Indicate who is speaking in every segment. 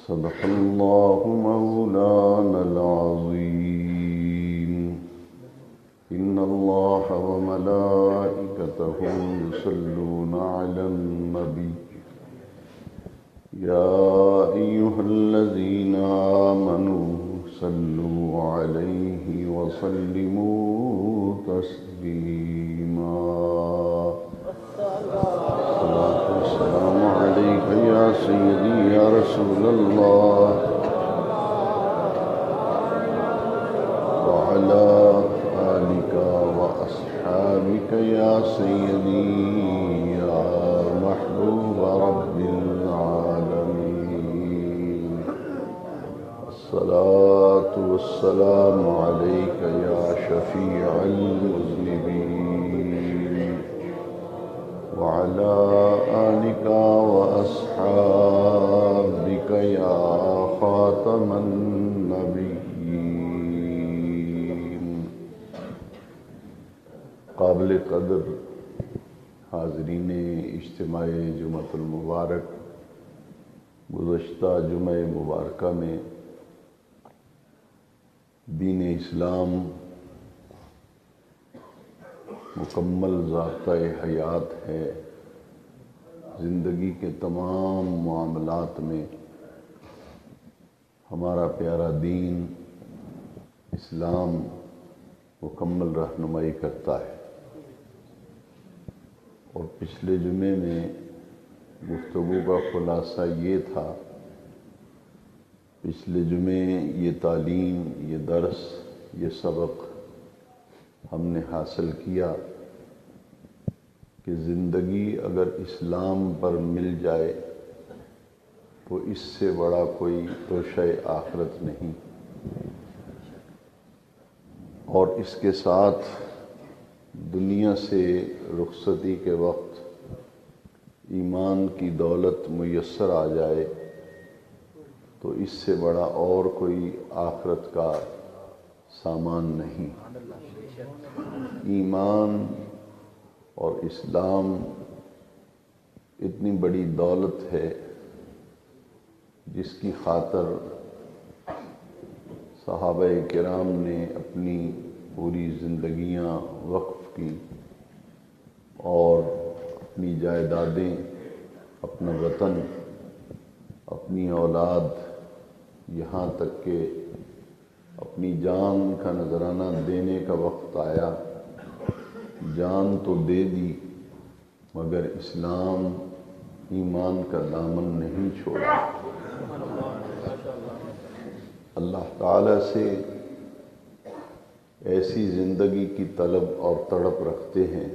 Speaker 1: صدق الله مولانا العظيم. إن الله وملائكته يصلون على النبي يا أيها الذين آمنوا صلوا عليه وسلموا تسليما. الصلاة والسلام عليك يا سيدي يا رسول الله وعلى آلك وأصحابك يا سيدي يا محبوب رب العالمين. الصلاة والسلام عليك يا شفيع المذنبين وعلى آلك وأصحابك يا خاتم النبيين. قابل قدر حاضرین اجتماع جمعۃ المبارک، گزشتہ جمعہ مبارکہ میں دین اسلام مکمل ضابطۂ حیات ہے. زندگی کے تمام معاملات میں ہمارا پیارا دین اسلام مکمل رہنمائی کرتا ہے. اور پچھلے جمعے میں گفتگو کا خلاصہ یہ تھا، پچھلے جمعے یہ تعلیم، یہ درس، یہ سبق ہم نے حاصل کیا کہ زندگی اگر اسلام پر مل جائے تو اس سے بڑا کوئی توشہ آخرت نہیں. اور اس کے ساتھ دنیا سے رخصتی کے وقت ایمان کی دولت میسر آ جائے تو اس سے بڑا اور کوئی آخرت کا سامان نہیں. ایمان اور اسلام اتنی بڑی دولت ہے جس کی خاطر صحابہ کرام نے اپنی پوری زندگیاں وقف کی اور اپنی جائیدادیں، اپنا وطن، اپنی اولاد، یہاں تک کہ اپنی جان کا نذرانہ دینے کا وقت آیا، جان تو دے دی مگر اسلام ایمان کا دامن نہیں چھوڑا. اللہ تعالیٰ سے ایسی زندگی کی طلب اور تڑپ رکھتے ہیں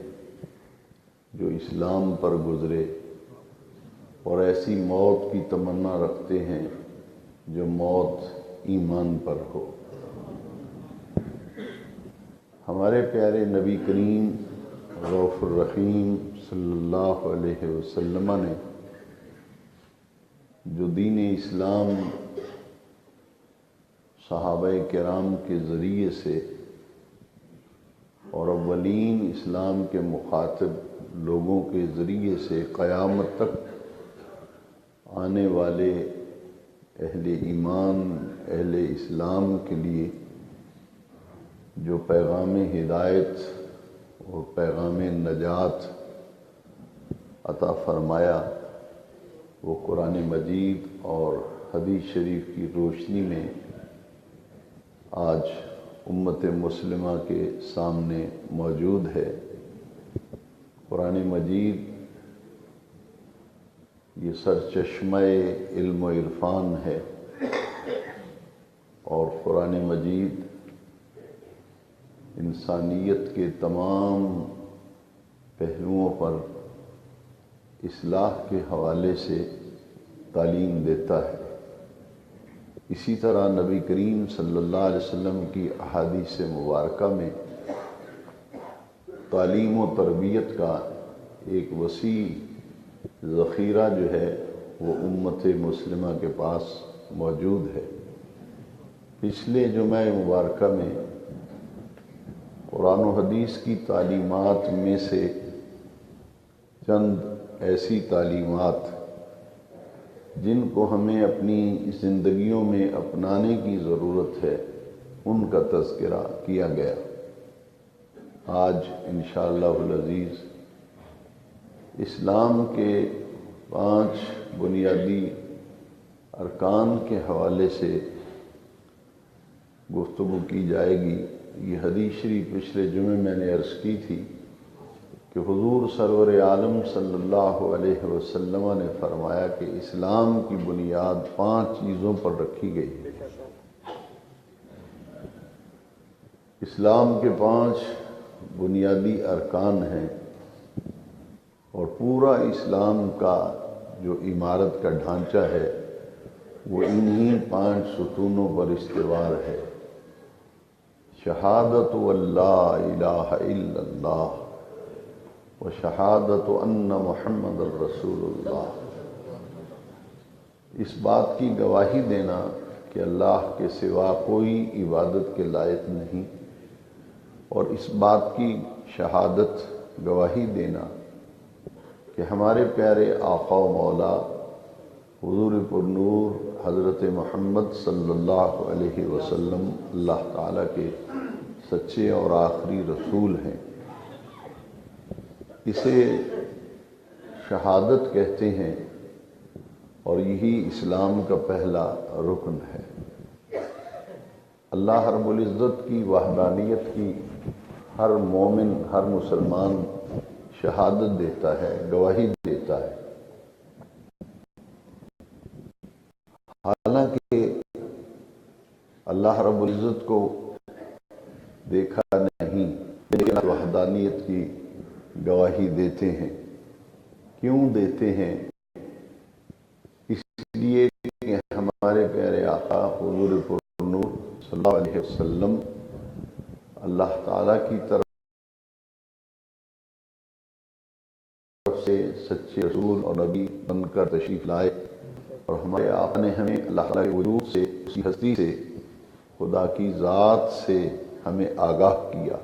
Speaker 1: جو اسلام پر گزرے، اور ایسی موت کی تمنا رکھتے ہیں جو موت ایمان پر ہو. ہمارے پیارے نبی کریم رؤوف الرحیم صلی اللہ علیہ وسلم نے جو دین اسلام صحابہ کرام کے ذریعے سے اور اولین اسلام کے مخاطب لوگوں کے ذریعے سے قیامت تک آنے والے اہل ایمان، اہل اسلام کے لیے جو پیغام ہدایت اور پیغام نجات عطا فرمایا، وہ قرآن مجید اور حدیث شریف کی روشنی میں آج امت مسلمہ کے سامنے موجود ہے. قرآن مجید یہ سرچشمہ علم و عرفان ہے، اور قرآن مجید انسانیت کے تمام پہلوؤں پر اصلاح کے حوالے سے تعلیم دیتا ہے. اسی طرح نبی کریم صلی اللہ علیہ وسلم کی احادیث مبارکہ میں تعلیم و تربیت کا ایک وسیع ذخیرہ جو ہے وہ امت مسلمہ کے پاس موجود ہے. پچھلے جمعہ مبارکہ میں قرآن و حدیث کی تعلیمات میں سے چند ایسی تعلیمات جن کو ہمیں اپنی زندگیوں میں اپنانے کی ضرورت ہے ان کا تذکرہ کیا گیا۔ آج انشاءاللہ العزیز اسلام کے 5 بنیادی ارکان کے حوالے سے گفتگو کی جائے گی۔ یہ حدیث شریف پچھلے جمعے میں نے عرض کی تھی کہ حضور سرور عالم صلی اللہ علیہ وسلم نے فرمایا کہ اسلام کی بنیاد 5 چیزوں پر رکھی گئی ہے۔ اسلام کے 5 بنیادی ارکان ہیں اور پورا اسلام کا جو عمارت کا ڈھانچہ ہے وہ انہی 5 ستونوں پر استوار ہے۔ شہادت اللہ الہ الا اللہ و شہادت ان محمد الرسول اللہ، اس بات کی گواہی دینا کہ اللہ کے سوا کوئی عبادت کے لائق نہیں، اور اس بات کی شہادت گواہی دینا کہ ہمارے پیارے آقا و مولا حضور پر نور حضرت محمد صلی اللہ علیہ وسلم اللہ تعالیٰ کے سچے اور آخری رسول ہیں۔ اسے شہادت کہتے ہیں اور یہی اسلام کا پہلا رکن ہے۔ اللہ رب العزت کی وحدانیت کی ہر مومن، ہر مسلمان شہادت دیتا ہے، گواہی دیتا ہے۔ حالانکہ اللہ رب العزت کو دیکھا نہیں، لیکن وحدانیت کی گواہی دیتے ہیں۔ کیوں دیتے ہیں؟ اس لیے کہ ہمارے پیارے آقا حضور پر نور صلی اللہ علیہ وسلم اللہ تعالیٰ کی طرف سے سچے رسول اور نبی بن کر تشریف لائے، اور ہمارے آقا نے ہمیں اللہ تعالیٰ کے وجود سے، اس کی ہستی سے، خدا کی ذات سے ہمیں آگاہ کیا۔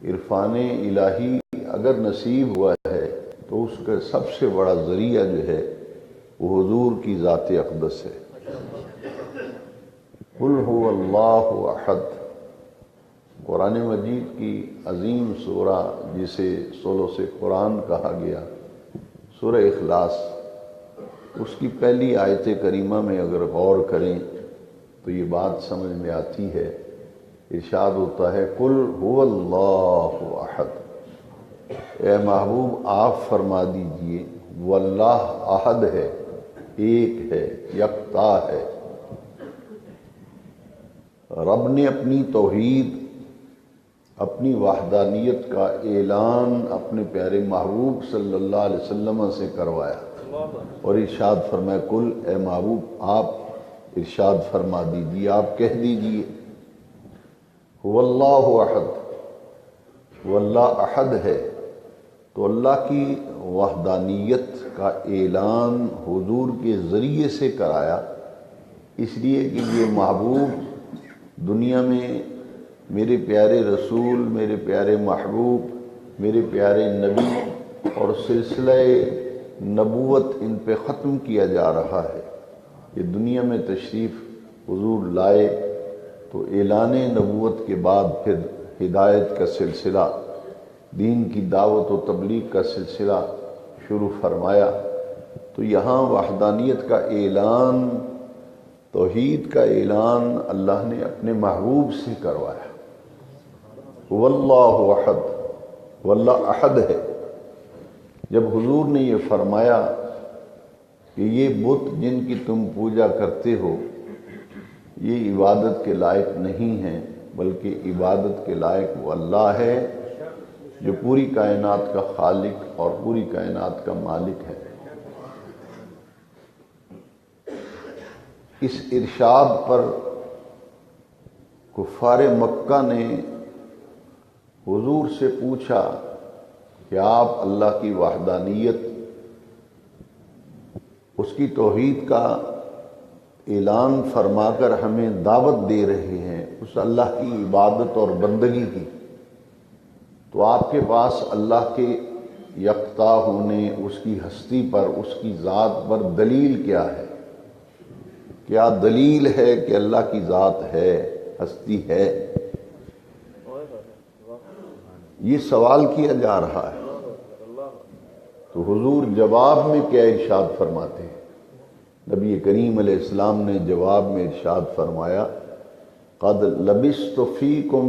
Speaker 1: عرفان الہی اگر نصیب ہوا ہے تو اس کا سب سے بڑا ذریعہ جو ہے وہ حضور کی ذات اقدس ہے۔ قل هو اللہ احد، قرآن مجید کی عظیم سورہ جسے ثلث قرآن کہا گیا، سورہ اخلاص، اس کی پہلی آیت کریمہ میں اگر غور کریں تو یہ بات سمجھ میں آتی ہے۔ ارشاد ہوتا ہے قل هو اللہ احد، اے محبوب آپ فرما دیجئے وہ اللہ احد ہے، ایک ہے، یکتا ہے۔ رب نے اپنی توحید، اپنی وحدانیت کا اعلان اپنے پیارے محبوب صلی اللہ علیہ وسلم سے کروایا اور ارشاد فرمایا قل، اے محبوب آپ ارشاد فرما دیجیے، آپ کہہ دیجیے هو اللہ احد، وہ اللہ احد ہے۔ تو اللہ کی وحدانیت کا اعلان حضور کے ذریعے سے کرایا، اس لیے کہ یہ محبوب دنیا میں میرے پیارے رسول، میرے پیارے محبوب، میرے پیارے نبی، اور سلسلہ نبوت ان پہ ختم کیا جا رہا ہے۔ یہ دنیا میں تشریف حضور لائے تو اعلان نبوت کے بعد پھر ہدایت کا سلسلہ، دین کی دعوت و تبلیغ کا سلسلہ شروع فرمایا۔ تو یہاں وحدانیت کا اعلان، توحید کا اعلان اللہ نے اپنے محبوب سے کروایا۔ واللہ احد، واللہ احد ہے۔ جب حضور نے یہ فرمایا کہ یہ بت جن کی تم پوجا کرتے ہو یہ عبادت کے لائق نہیں ہیں، بلکہ عبادت کے لائق وہ اللہ ہے جو پوری کائنات کا خالق اور پوری کائنات کا مالک ہے۔ اس ارشاد پر کفار مکہ نے حضور سے پوچھا کہ آپ اللہ کی وحدانیت، اس کی توحید کا اعلان فرما کر ہمیں دعوت دے رہے ہیں اس اللہ کی عبادت اور بندگی کی، تو آپ کے پاس اللہ کے یکتا ہونے، اس کی ہستی پر، اس کی ذات پر دلیل کیا ہے؟ کیا دلیل ہے کہ اللہ کی ذات ہے، ہستی ہے؟ یہ سوال کیا جا رہا ہے۔ تو حضور جواب میں کیا ارشاد فرماتے ہیں؟ نبی کریم علیہ السلام نے جواب میں ارشاد فرمایا قد لبثت فیکم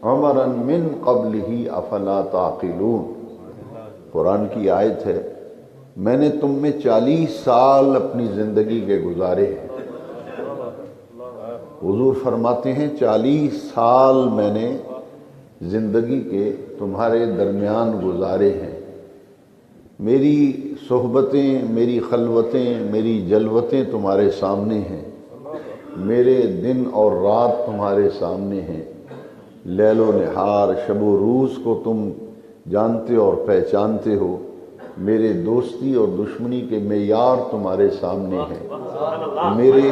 Speaker 1: عمرا من قبلہ افلا تعقلون۔ قرآن کی آیت ہے، میں نے تم میں 40 سال اپنی زندگی کے گزارے ہیں۔ حضور فرماتے ہیں 40 سال میں نے زندگی کے تمہارے درمیان گزارے ہیں، میری صحبتیں، میری خلوتیں، میری جلوتیں تمہارے سامنے ہیں، میرے دن اور رات تمہارے سامنے ہیں، لیل و نہار، شب و روز کو تم جانتے اور پہچانتے ہو، میرے دوستی اور دشمنی کے معیار تمہارے سامنے ہیں، میرے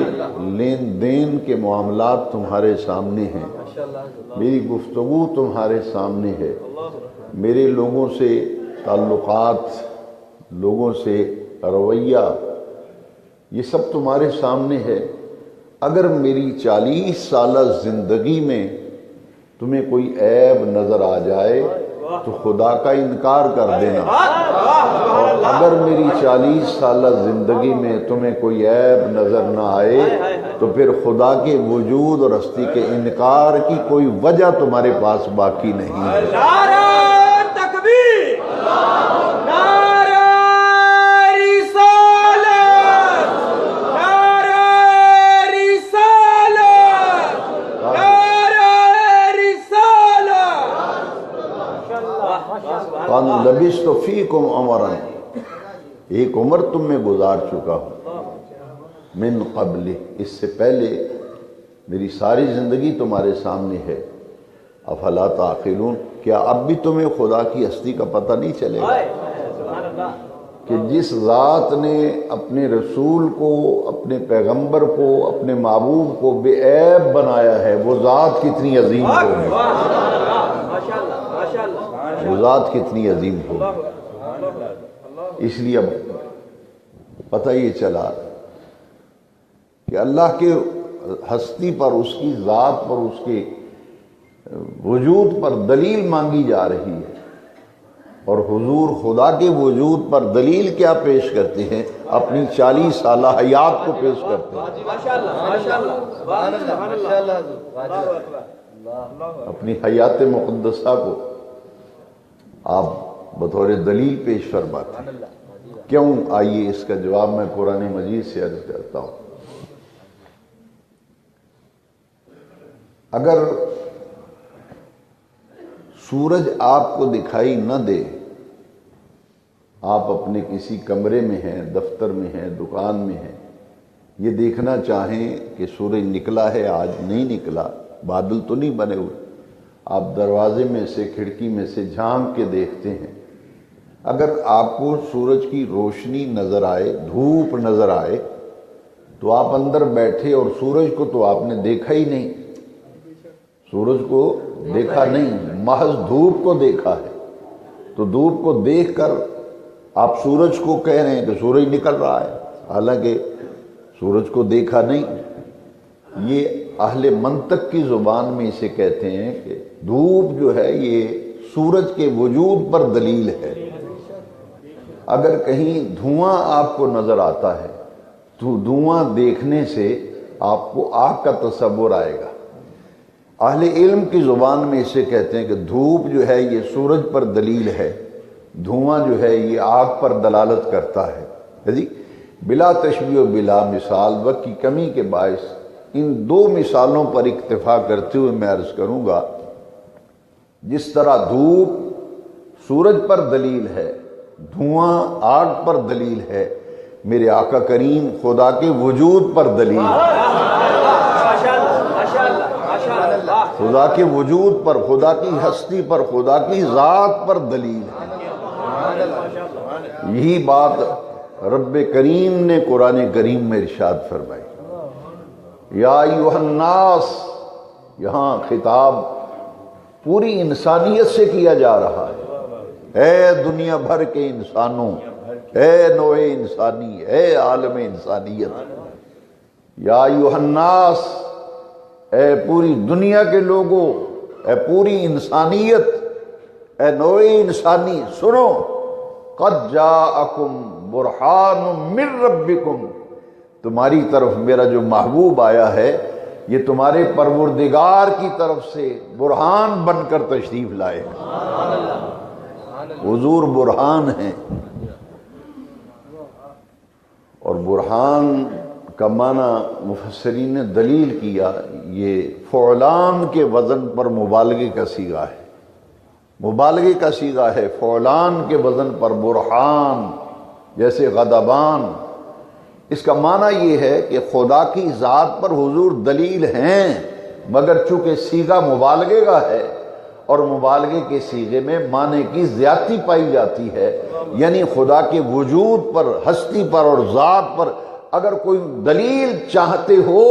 Speaker 1: لین دین کے معاملات تمہارے سامنے ہیں، میری گفتگو تمہارے سامنے ہے، میرے لوگوں سے تعلقات، لوگوں سے رویہ، یہ سب تمہارے سامنے ہے۔ اگر میری 40 سالہ زندگی میں تمہیں کوئی عیب نظر آ جائے تو خدا کا انکار کر دینا، اور اگر میری 40 سالہ زندگی میں تمہیں کوئی عیب نظر نہ آئے تو پھر خدا کے وجود اور ہستی کے انکار کی کوئی وجہ تمہارے پاس باقی نہیں ہے۔
Speaker 2: نعرہ تکبیر، نعرہ رسالت، نعرہ رسالت، نعرہ رسالت۔
Speaker 1: قد لبثت فیکم عمرا، ایک عمر تم میں گزار چکا ہوں، من قبل، اس سے پہلے میری ساری زندگی تمہارے سامنے ہے، افلا تعقلون، کیا اب بھی تمہیں خدا کی ہستی کا پتہ نہیں چلے گا کہ جس ذات نے اپنے رسول کو، اپنے پیغمبر کو، اپنے محبوب کو بے عیب بنایا ہے، وہ ذات کتنی عظیم ہوگی، وہ ذات کتنی عظیم ہوگی۔ اس لیے اب پتہ یہ چلا کہ اللہ کے ہستی پر، اس کی ذات پر، اس کے وجود پر دلیل مانگی جا رہی ہے، اور حضور خدا کے وجود پر دلیل کیا پیش کرتے ہیں؟ اپنی 40 سالہ حیات کو پیش کرتے ہیں، اپنی حیات مقدسہ کو آپ بطور دلیل پیش فرماتے ہیں۔ کیوں؟ آئیے اس کا جواب میں قرآن مجید سے عرض کرتا ہوں۔ اگر سورج آپ کو دکھائی نہ دے، آپ اپنے کسی کمرے میں ہیں، دفتر میں ہیں، دکان میں ہیں، یہ دیکھنا چاہیں کہ سورج نکلا ہے، آج نہیں نکلا، بادل تو نہیں بنے ہوئے، آپ دروازے میں سے، کھڑکی میں سے جھانک کے دیکھتے ہیں۔ اگر آپ کو سورج کی روشنی نظر آئے، دھوپ نظر آئے، تو آپ اندر بیٹھے اور سورج کو تو آپ نے دیکھا ہی نہیں، سورج کو دیکھا نہیں، محض دھوپ کو دیکھا ہے، تو دھوپ کو دیکھ کر آپ سورج کو کہہ رہے ہیں کہ سورج نکل رہا ہے، حالانکہ سورج کو دیکھا نہیں۔ یہ اہل منطق کی زبان میں اسے کہتے ہیں کہ دھوپ جو ہے یہ سورج کے وجود پر دلیل ہے۔ اگر کہیں دھواں آپ کو نظر آتا ہے تو دھواں دیکھنے سے آپ کو آگ کا تصور آئے گا۔ اہل علم کی زبان میں اسے کہتے ہیں کہ دھوپ جو ہے یہ سورج پر دلیل ہے، دھواں جو ہے یہ آگ پر دلالت کرتا ہے۔ جی بلا تشبیہ و بلا مثال، وقت کی کمی کے باعث ان دو مثالوں پر اکتفا کرتے ہوئے میں عرض کروں گا، جس طرح دھوپ سورج پر دلیل ہے، دھواں آگ پر دلیل ہے، میرے آقا کریم خدا کے وجود پر دلیل ہے، خدا کے وجود پر، خدا کی ہستی پر، خدا کی ذات پر دلیل ہے۔ یہی بات رب کریم نے قرآن کریم میں ارشاد فرمائی، یا ایھا الناس، یہاں خطاب پوری انسانیت سے کیا جا رہا ہے۔ اے دنیا بھر کے انسانوں، اے نوع انسانی، اے عالم انسانیت، یا ایھا الناس، اے پوری دنیا کے لوگوں، اے پوری انسانیت، اے نوع انسانی، سنو، قد جاءکم برہان من ربکم، تمہاری طرف میرا جو محبوب آیا ہے یہ تمہارے پروردگار کی طرف سے برہان بن کر تشریف لائے حضور برہان ہیں۔ اور برہان کا معنی مفسرین نے دلیل کیا، یہ فعلان کے وزن پر مبالغے کا صیغہ ہے، مبالغے کا صیغہ ہے، فعلان کے وزن پر برہان، جیسے غضبان۔ اس کا معنی یہ ہے کہ خدا کی ذات پر حضور دلیل ہیں، مگر چونکہ صیغہ مبالغے کا ہے اور مبالغے کے صیغے میں معنی کی زیادتی پائی جاتی ہے، یعنی خدا کے وجود پر، ہستی پر اور ذات پر اگر کوئی دلیل چاہتے ہو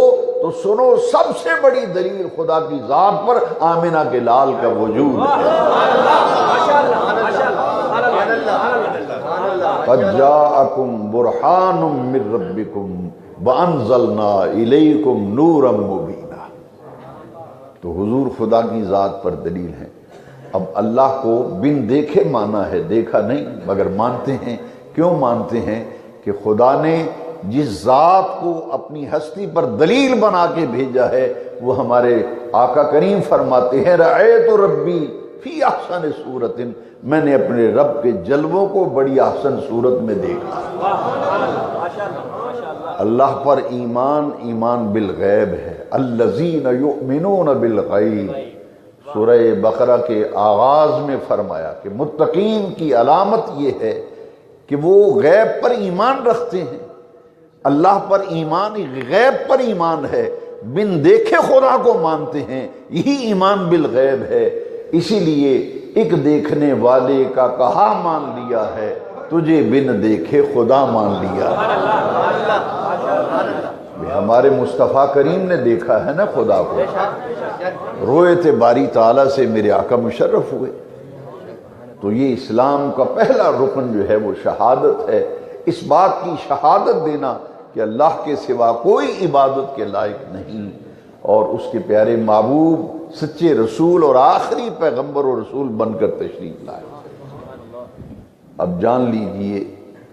Speaker 1: تو سنو، سب سے بڑی دلیل خدا کی ذات پر آمنہ کے لال کا وجود ہے۔ قد جاءکم برہان من ربکم وانزلنا الیکم نورا مبینا، تو حضور خدا کی ذات پر دلیل ہیں۔ اب اللہ کو بن دیکھے مانا ہے، دیکھا نہیں، مگر مانتے ہیں۔ کیوں مانتے ہیں؟ کہ خدا نے جس ذات کو اپنی ہستی پر دلیل بنا کے بھیجا ہے وہ ہمارے آقا کریم فرماتے ہیں، رأیت ربی فی احسن صورت، میں نے اپنے رب کے جلووں کو بڑی احسن صورت میں دیکھا۔ اللہ پر ایمان، ایمان بالغیب ہے، الذین یؤمنون بالغیب۔ سورہ بقرہ کے آغاز میں فرمایا کہ متقین کی علامت یہ ہے کہ وہ غیب پر ایمان رکھتے ہیں۔ اللہ پر ایمان غیب پر ایمان ہے، بن دیکھے خدا کو مانتے ہیں، یہی ایمان بالغیب ہے۔ اسی لیے ایک دیکھنے والے کا کہا مان لیا ہے، تجھے بن دیکھے خدا مان لیا۔ ہمارے مصطفیٰ کریم نے دیکھا ہے نا خدا کو، روئے تھے باری تعالیٰ سے، میرے آقا مشرف ہوئے۔ تو یہ اسلام کا پہلا رکن جو ہے وہ شہادت ہے، اس بات کی شہادت دینا کہ اللہ کے سوا کوئی عبادت کے لائق نہیں، اور اس کے پیارے محبوب سچے رسول اور آخری پیغمبر و رسول بن کر تشریف لائے۔ اب جان لیجئے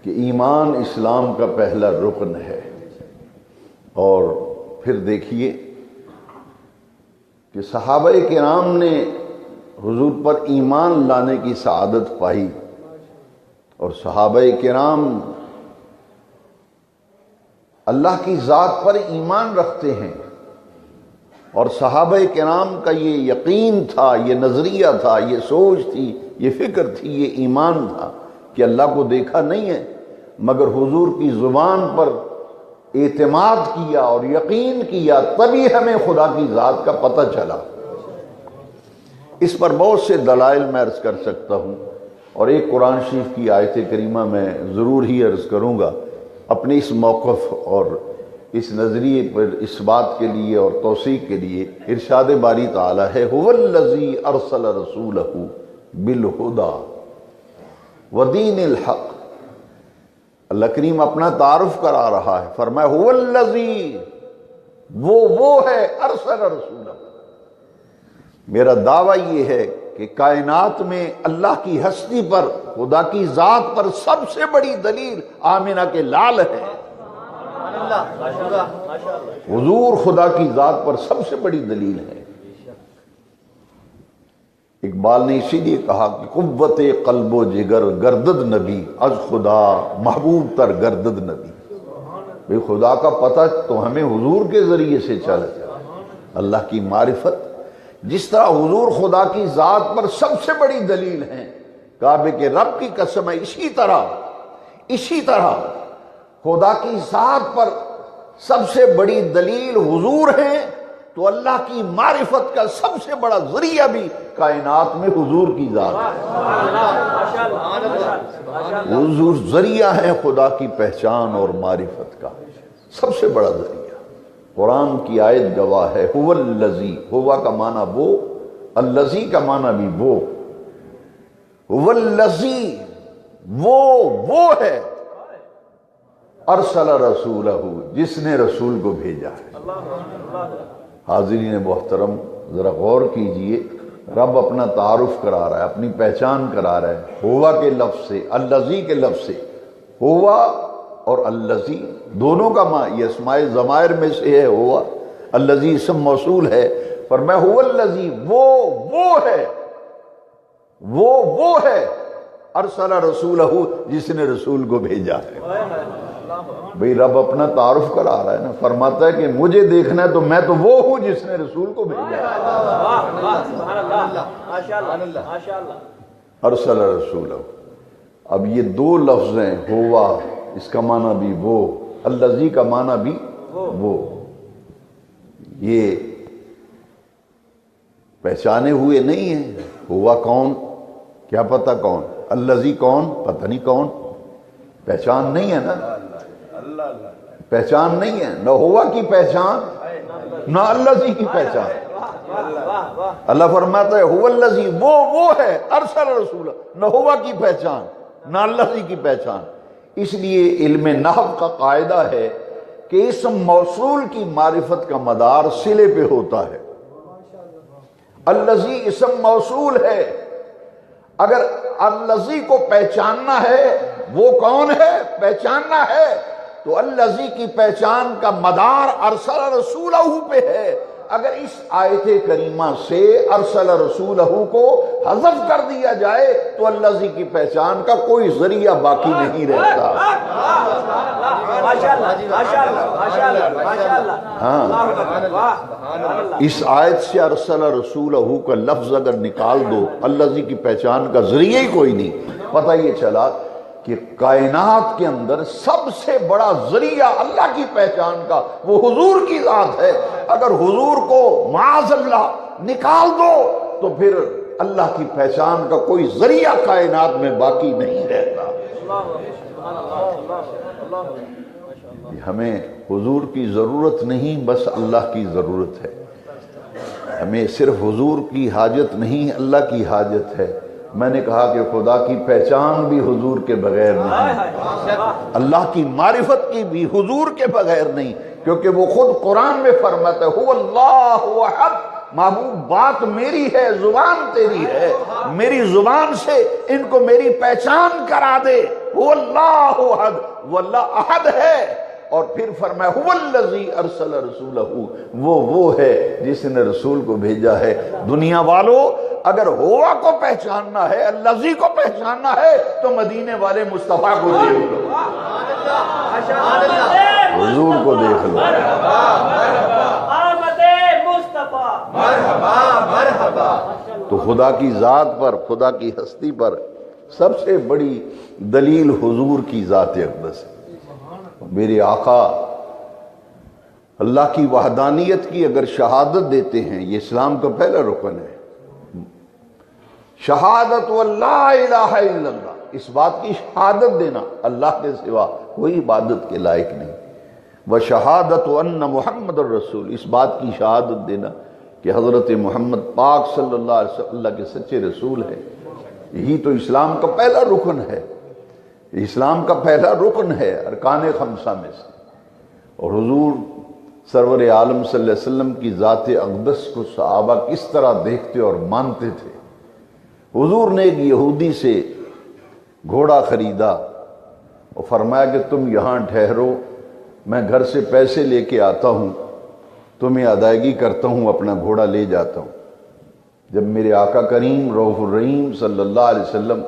Speaker 1: کہ ایمان اسلام کا پہلا رکن ہے، اور پھر دیکھیے کہ صحابہ کرام نے حضور پر ایمان لانے کی سعادت پائی، اور صحابہ کرام اللہ کی ذات پر ایمان رکھتے ہیں، اور صحابہ کرام کا یہ یقین تھا، یہ نظریہ تھا، یہ سوچ تھی، یہ فکر تھی، یہ ایمان تھا کہ اللہ کو دیکھا نہیں ہے، مگر حضور کی زبان پر اعتماد کیا اور یقین کیا، تبھی ہمیں خدا کی ذات کا پتہ چلا۔ اس پر بہت سے دلائل میں عرض کر سکتا ہوں، اور ایک قرآن شریف کی آیت کریمہ میں ضرور ہی عرض کروں گا اپنے اس موقف اور اس نظریے پر اس بات کے لیے اور توثیق کے لیے۔ ارشاد باری تعالیٰ ہے، هو الذی ارسل رسولہ بالہدی ودین الحق۔ اللہ کریم اپنا تعارف کرا رہا ہے، فرمایا هو الذی، وہ ہے، ارسل رسولہ۔ میرا دعویٰ یہ ہے کہ کائنات میں اللہ کی ہستی پر، خدا کی ذات پر سب سے بڑی دلیل آمنہ کے لال ہے۔ حضور خدا کی ذات پر سب سے بڑی دلیل ہے۔ اقبال نے اسی لیے کہا کہ قوت قلب و جگر گردد نبی، از خدا محبوب تر گردد نبی۔ بے خدا کا پتہ تو ہمیں حضور کے ذریعے سے چلا، اللہ کی معرفت۔ جس طرح حضور خدا کی ذات پر سب سے بڑی دلیل ہیں، کعبے کے رب کی قسم ہے، اسی طرح خدا کی ذات پر سب سے بڑی دلیل حضور ہیں، تو اللہ کی معرفت کا سب سے بڑا ذریعہ بھی کائنات میں حضور کی ذات ہے۔ حضور ذریعہ ہے خدا کی پہچان اور معرفت کا، سب سے بڑا ذریعہ۔ قرآن کی آیت گواہ ہے، هو الذی، ہوا کا معنی وہ، الذی کا معنی بھی وہ۔ والذی وہ ہے ارسل رسولہ جس نے رسول کو بھیجا ہے۔ حاضرین محترم ذرا غور کیجئے، رب اپنا تعارف کرا رہا ہے، اپنی پہچان کرا رہا ہے ہوا کے لفظ سے، الذی کے لفظ سے۔ ہوا اور الذی دونوں کا یہ اسماء ضمائر میں سے ہے ہوا، الذی اسم موصول ہے، پر میں ہوا الذی وہ ہے، وہ ہے ارسل رسولہ جس نے رسول کو بھیجا ہے۔ بھئی رب اپنا تعارف کرا رہا ہے نا، فرماتا ہے کہ مجھے دیکھنا ہے تو میں تو وہ ہوں جس نے رسول کو بھیجا ہے۔ ارسل رسولہ، اب یہ دو لفظ ہیں، ہوا اس کا معنی بھی وہ، الذی کا معنی بھی وہ، یہ پہچانے ہوئے نہیں ہیں۔ ہوا کون کیا پتہ کون، الذی کون پتہ نہیں کون، پہچان نہیں ہے نا، پہچان نہیں ہے، نہ ہوا کی پہچان نہ الذی کی پہچان۔ اللہ فرماتا ہے ہوا الذی وہ ہے ارسل رسولہ، نہ ہوا کی پہچان نہ الذی کی پہچان۔ اس لیے علم نحو کا قاعدہ ہے کہ اسم موصول کی معرفت کا مدار صلے پہ ہوتا ہے۔ الذی اسم موصول ہے، اگر الذی کو پہچاننا ہے وہ کون ہے پہچاننا ہے تو الذی کی پہچان کا مدار ارسل رسولہ پہ ہے۔ اگر اس آیت کریمہ سے ارسل رسولہ کو حذف کر دیا جائے تو الذی کی پہچان کا کوئی ذریعہ باقی نہیں رہتا۔ ہاں، اس آیت سے ارسل رسولہ کا لفظ اگر نکال دو، الذی کی پہچان کا ذریعہ ہی کوئی نہیں۔ پتہ یہ چلا کہ کائنات کے اندر سب سے بڑا ذریعہ اللہ کی پہچان کا وہ حضور کی ذات ہے۔ اگر حضور کو معاذ اللہ نکال دو تو پھر اللہ کی پہچان کا کوئی ذریعہ کائنات میں باقی نہیں رہتا۔ ہمیں حضور کی ضرورت نہیں، بس اللہ کی ضرورت ہے۔ ہمیں صرف حضور کی حاجت نہیں، اللہ کی حاجت ہے۔ میں نے کہا کہ خدا کی پہچان بھی حضور کے بغیر نہیں، اللہ کی معرفت کی بھی حضور کے بغیر نہیں، کیونکہ وہ خود قرآن میں فرماتا ہے هو اللہ احد، محبوب بات میری ہے، زبان تیری ہے، میری زبان سے ان کو میری پہچان کرا دے۔ هو اللہ احد، وہ اللہ احد ہے۔ اور پھر فرمایا هو الذی ارسل رسولہ، وہ ہے جس نے رسول کو بھیجا ہے۔ دنیا والوں اگر ہوا کو پہچاننا ہے، الذی کو پہچاننا ہے تو مدینے والے مصطفیٰ کو دیکھ لو، حضور کو دیکھ لو۔ تو خدا کی ذات پر، خدا کی ہستی پر سب سے بڑی دلیل حضور کی ذات اقدس ہے۔ میرے آقا اللہ کی وحدانیت کی اگر شہادت دیتے ہیں، یہ اسلام کا پہلا رکن ہے، شہادت واللہ الہ الا اللہ، اس بات کی شہادت دینا اللہ کے سوا کوئی عبادت کے لائق نہیں، وشہادت ان محمد الرسول، اس بات کی شہادت دینا کہ حضرت محمد پاک صلی اللہ علیہ وسلم اللہ کے سچے رسول ہیں۔ یہی تو اسلام کا پہلا رکن ہے، اسلام کا پہلا رکن ہے ارکان خمسہ میں سے۔ اور حضور سرور عالم صلی اللہ علیہ وسلم کی ذات اقدس کو صحابہ کس طرح دیکھتے اور مانتے تھے۔ حضور نے ایک یہودی سے گھوڑا خریدا اور فرمایا کہ تم یہاں ٹھہرو، میں گھر سے پیسے لے کے آتا ہوں، تمہیں ادائیگی کرتا ہوں، اپنا گھوڑا لے جاتا ہوں۔ جب میرے آقا کریم رؤوف الرحیم صلی اللہ علیہ وسلم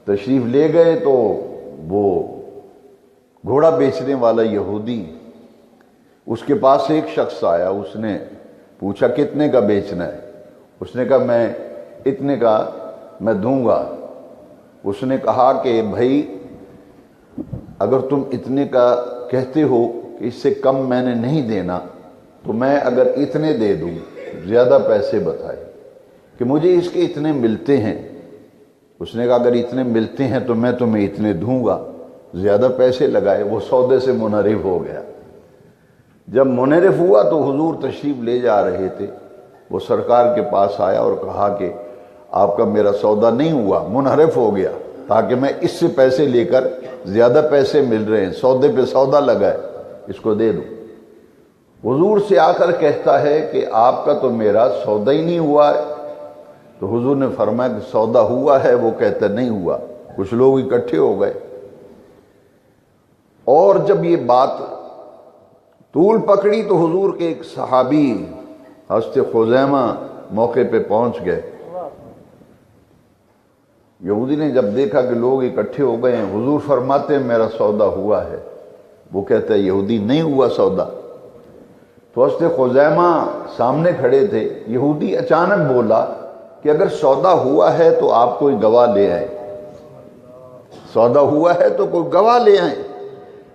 Speaker 1: تشریف لے گئے تو وہ گھوڑا بیچنے والا یہودی، اس کے پاس ایک شخص آیا، اس نے پوچھا کتنے کا بیچنا ہے؟ اس نے کہا میں اتنے کا میں دوں گا۔ اس نے کہا کہ بھائی اگر تم اتنے کا کہتے ہو کہ اس سے کم میں نے نہیں دینا تو میں اگر اتنے دے دوں، زیادہ پیسے بتائے کہ مجھے اس کے اتنے ملتے ہیں۔ اس نے کہا اگر اتنے ملتے ہیں تو میں تمہیں اتنے دوں گا، زیادہ پیسے لگائے، وہ سودے سے منحرف ہو گیا۔ جب منحرف ہوا تو حضور تشریف لے جا رہے تھے، وہ سرکار کے پاس آیا اور کہا کہ آپ کا میرا سودا نہیں ہوا، منحرف ہو گیا، تاکہ میں اس سے پیسے لے کر زیادہ پیسے مل رہے ہیں، سودے پہ سودا لگا ہے، اس کو دے دوں۔ حضور سے آ کر کہتا ہے کہ آپ کا تو میرا سودا ہی نہیں ہوا ہے۔ تو حضور نے فرمایا کہ سودا ہوا ہے، وہ کہتا نہیں ہوا۔ کچھ لوگ اکٹھے ہو گئے، اور جب یہ بات طول پکڑی تو حضور کے ایک صحابی حضرت خزیمہ موقع پہ پہنچ گئے۔ یہودی نے جب دیکھا کہ لوگ اکٹھے ہو گئے ہیں، حضور فرماتے ہیں میرا سودا ہوا ہے، وہ کہتا ہے یہودی نہیں ہوا سودا۔ تو حضرت خزیمہ سامنے کھڑے تھے، یہودی اچانک بولا کہ اگر سودا ہوا ہے تو آپ کوئی گواہ لے آئیں، سودا ہوا ہے تو کوئی گواہ لے آئیں۔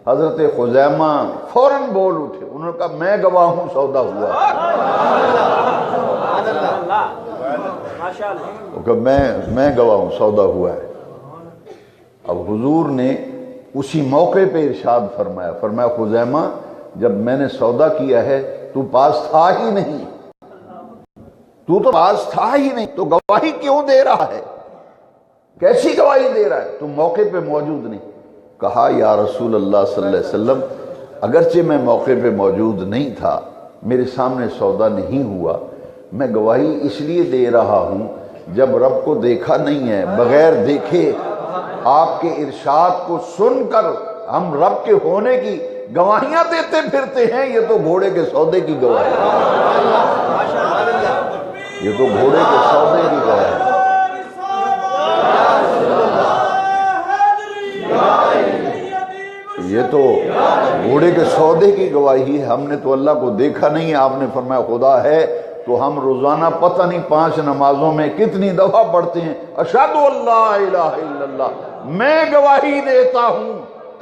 Speaker 1: حضرت خزیمہ فوراً بول اٹھے، انہوں نے کہا میں گواہ ہوں سودا ہوا ہے۔ وہ کہا میں گواہ ہوں سودا ہوا ہے۔ اب حضور نے اسی موقع پہ ارشاد فرمایا خزیمہ جب میں نے سودا کیا ہے تو پاس تھا ہی نہیں، تو پاس تھا ہی نہیں، تو گواہی کیوں دے رہا ہے؟ کیسی گواہی دے رہا ہے؟ تم موقع پہ موجود نہیں۔ کہا یا رسول اللہ صلی اللہ علیہ وسلم اگرچہ میں موقع پہ موجود نہیں تھا، میرے سامنے سودا نہیں ہوا، میں گواہی اس لیے دے رہا ہوں جب رب کو دیکھا نہیں ہے، بغیر دیکھے آپ کے ارشاد کو سن کر ہم رب کے ہونے کی گواہیاں دیتے پھرتے ہیں، یہ تو گھوڑے کے سودے کی گواہی ہے، یہ تو گھوڑے کے سودے کی گواہی ہے۔ یہ تو گھوڑے کے سودے کی گواہی ہے، ہم نے تو اللہ کو دیکھا نہیں ہے۔ آپ نے فرمایا خدا ہے تو ہم روزانہ پتہ نہیں 5 نمازوں میں کتنی دفعہ پڑھتے ہیں اشہد اللہ الہ الا اللہ، میں گواہی دیتا ہوں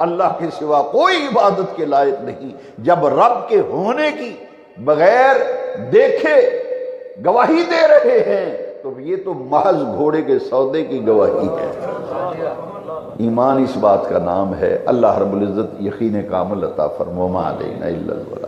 Speaker 1: اللہ کے سوا کوئی عبادت کے لائق نہیں۔ جب رب کے ہونے کی بغیر دیکھے گواہی دے رہے ہیں تو یہ تو محض گھوڑے کے سودے کی گواہی ہے۔ ایمان اس بات کا نام ہے۔ اللہ رب العزت یقین کامل عطا فرمائے، ما علینا الا البلاغ۔